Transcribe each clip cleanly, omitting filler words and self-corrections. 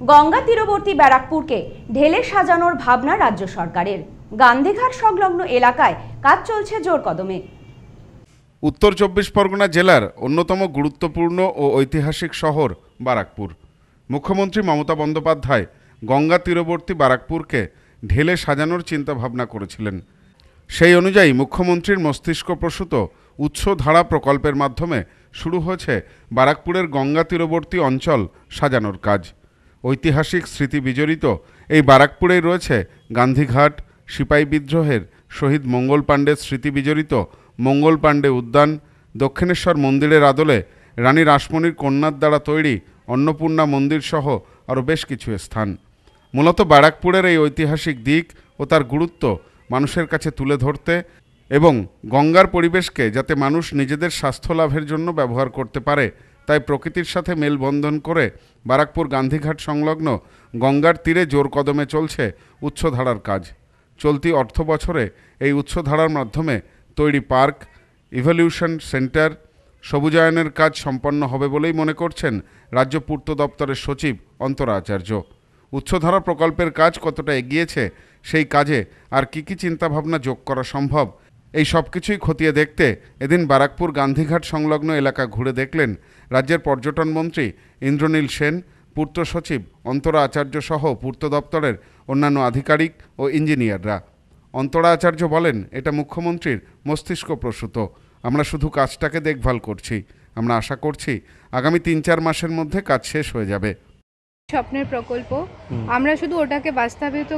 গঙ্গা তীরবর্তী ব্যারাকপুরকে ঢেলে সাজানোর ভাবনা রাজ্য সরকারের। গান্ধীঘাট সংলগ্ন এলাকায় কাজ চলছে জোর কদমে। উত্তর 24 পরগনা জেলার অন্যতম গুরুত্বপূর্ণ ও ঐতিহাসিক শহর ব্যারাকপুর। মুখ্যমন্ত্রী মমতা বন্দ্যোপাধ্যায় গঙ্গা তীরবর্তী ব্যারাকপুরকে ঢেলে সাজানোর চিন্তাভাবনা করেছিলেন। সেই অনুযায়ী মুখ্যমন্ত্রীর মস্তিষ্কপ্রসূত উৎসধারা প্রকল্পের মাধ্যমে শুরু হয়েছে ব্যারাকপুরের গঙ্গা তীরবর্তী অঞ্চল সাজানোর কাজ। ঐতিহাসিক স্মৃতি বিজড়িত এই ব্যারাকপুরেই রয়েছে গান্ধীঘাট, সিপাহী বিদ্রোহের শহীদ মঙ্গল পাণ্ডের স্মৃতি বিজড়িত মঙ্গল পাণ্ডে উদ্যান, দক্ষিণেশ্বর মন্দিরের আদলে রানী রাসমণির কন্যার দ্বারা তৈরি অন্নপূর্ণা মন্দির সহ আরও বেশ কিছু স্থান। মূলত ব্যারাকপুরের এই ঐতিহাসিক দিক ও তার গুরুত্ব মানুষের কাছে তুলে ধরতে এবং গঙ্গার পরিবেশকে যাতে মানুষ নিজেদের স্বাস্থ্য লাভের জন্য ব্যবহার করতে পারে, তাই প্রকৃতির সাথে মেলবন্ধন করে ব্যারাকপুর গান্ধীঘাট সংলগ্ন গঙ্গার তীরে জোর কদমে চলছে উৎসধারার কাজ। চলতি অর্থ বছরে এই উৎসধারার মাধ্যমে তৈরি পার্ক, ইভলিউশন সেন্টার, সবুজায়নের কাজ সম্পন্ন হবে বলেই মনে করছেন রাজ্য পূর্ত দপ্তরের সচিব অন্তরা আচার্য। উৎসধারা প্রকল্পের কাজ কতটা এগিয়েছে, সেই কাজে আর কি চিন্তাভাবনা যোগ করা সম্ভব, এই সব কিছুই খতিয়ে দেখতে এদিন ব্যারাকপুর গান্ধীঘাট সংলগ্ন এলাকা ঘুরে দেখলেন রাজ্যের পর্যটন মন্ত্রী ইন্দ্রনীল সেন, পূর্ত সচিব অন্তরা আচার্য সহ পূর্ত দপ্তরের অন্যান্য আধিকারিক ও ইঞ্জিনিয়াররা। অন্তরা আচার্য বলেন, এটা মুখ্যমন্ত্রীর মস্তিষ্কপ্রসূত। আমরা শুধু কাজটাকে দেখভাল করছি। আমরা আশা করছি আগামী 3-4 মাসের মধ্যে কাজ শেষ হয়ে যাবে। স্বপ্নের প্রকল্প, আমরা শুধু ওটাকে বাস্তবিত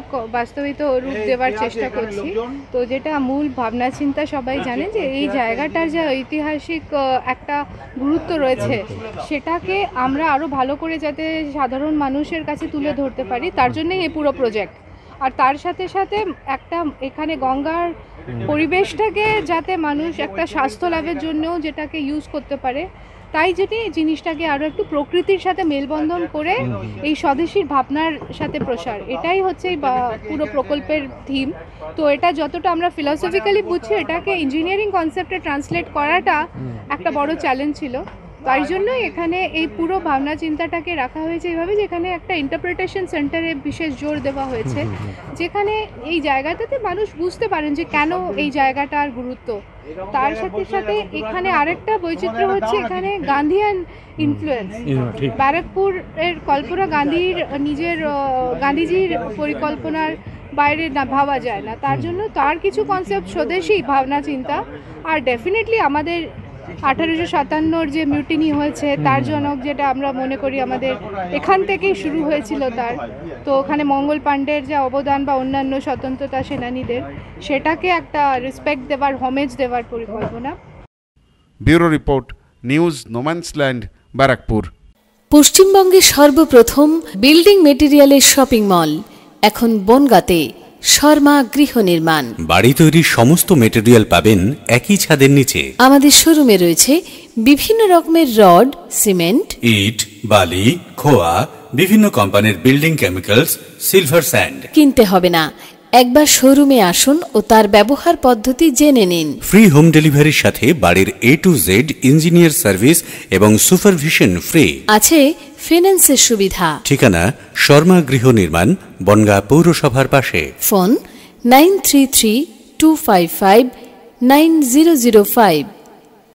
রূপ দেওয়ার চেষ্টা করছি। তো যেটা মূল ভাবনা চিন্তা সবাই জানে যে এই জায়গাটার যে ঐতিহাসিক একটা গুরুত্ব রয়েছে, সেটাকে আমরা আরও ভালো করে যাতে সাধারণ মানুষের কাছে তুলে ধরতে পারি, তার জন্যই এই পুরো প্রজেক্ট। আর তার সাথে সাথে একটা এখানে গঙ্গার পরিবেশটাকে যাতে মানুষ একটা স্বাস্থ্য লাভের জন্যও যেটাকে ইউজ করতে পারে, তাই যেটি জিনিসটাকে আরও একটু প্রকৃতির সাথে মেলবন্ধন করে এই স্বদেশীর ভাবনার সাথে প্রসার, এটাই হচ্ছে পুরো প্রকল্পের থিম। তো এটা যতটা আমরা ফিলসফিক্যালি বুঝছি, এটাকে ইঞ্জিনিয়ারিং কনসেপ্টে ট্রান্সলেট করাটা একটা বড় চ্যালেঞ্জ ছিল। তাই জন্যই এখানে এই পুরো ভাবনা চিন্তাটাকে রাখা হয়েছে এইভাবে, যেখানে একটা ইন্টারপ্রিটেশন সেন্টারে বিশেষ জোর দেওয়া হয়েছে, যেখানে এই জায়গাটাতে মানুষ বুঝতে পারেন যে কেন এই জায়গাটার গুরুত্ব। তার সাথে সাথে এখানে আরেকটা বৈচিত্র্য হচ্ছে, এখানে গান্ধীয়ান ইনফ্লুয়েন্স। ব্যারাকপুরের কল্পনা গান্ধীজির পরিকল্পনার বাইরে না ভাবা যায় না। তার জন্য তার কিছু কনসেপ্ট স্বদেশী ভাবনা চিন্তা। আর ডেফিনেটলি আমাদের 1857 যে মিউটিনি হয়েছে, তার জনক যেটা আমরা মনে করি আমাদের এখান থেকেই শুরু হয়েছিল তার। তো ওখানে মঙ্গল পাণ্ডের যে অবদান বা অন্যান্য স্বতন্ত্রতা সেনানীদের, সেটাকে একটা রেসপেক্ট দেওয়ার, হোমেজ দেওয়ার পরিকল্পনা। Bureau report, news no man's land, Barrackpore. পশ্চিমবঙ্গের সর্বপ্রথম বিল্ডিং মেটেরিয়ালের শপিং মল এখন বনগাঁতে। শর্মা গৃহ নির্মাণ, বাড়ি তৈরির সমস্ত মেটেরিয়াল পাবেন একই ছাদের নিচে। আমাদের শোরুমে রয়েছে বিভিন্ন রকমের রড, সিমেন্ট, ইট, বালি, খোয়া, বিভিন্ন কোম্পানির বিল্ডিং কেমিক্যালস, সিলভার স্যান্ড। কিনতে হবে না, একবার শোরুমে আসুন ও তার ব্যবহার পদ্ধতি জেনে নিন। ফ্রি হোম ডেলিভারির সাথে বাড়ির A to Z engineer service এবং সুপারভিশন ফ্রি। আছে ফিন্যান্সের সুবিধা। ঠিকানা শর্মা গৃহ নির্মাণ, বনগাঁ পৌরসভার পাশে। ফোন 9332559005।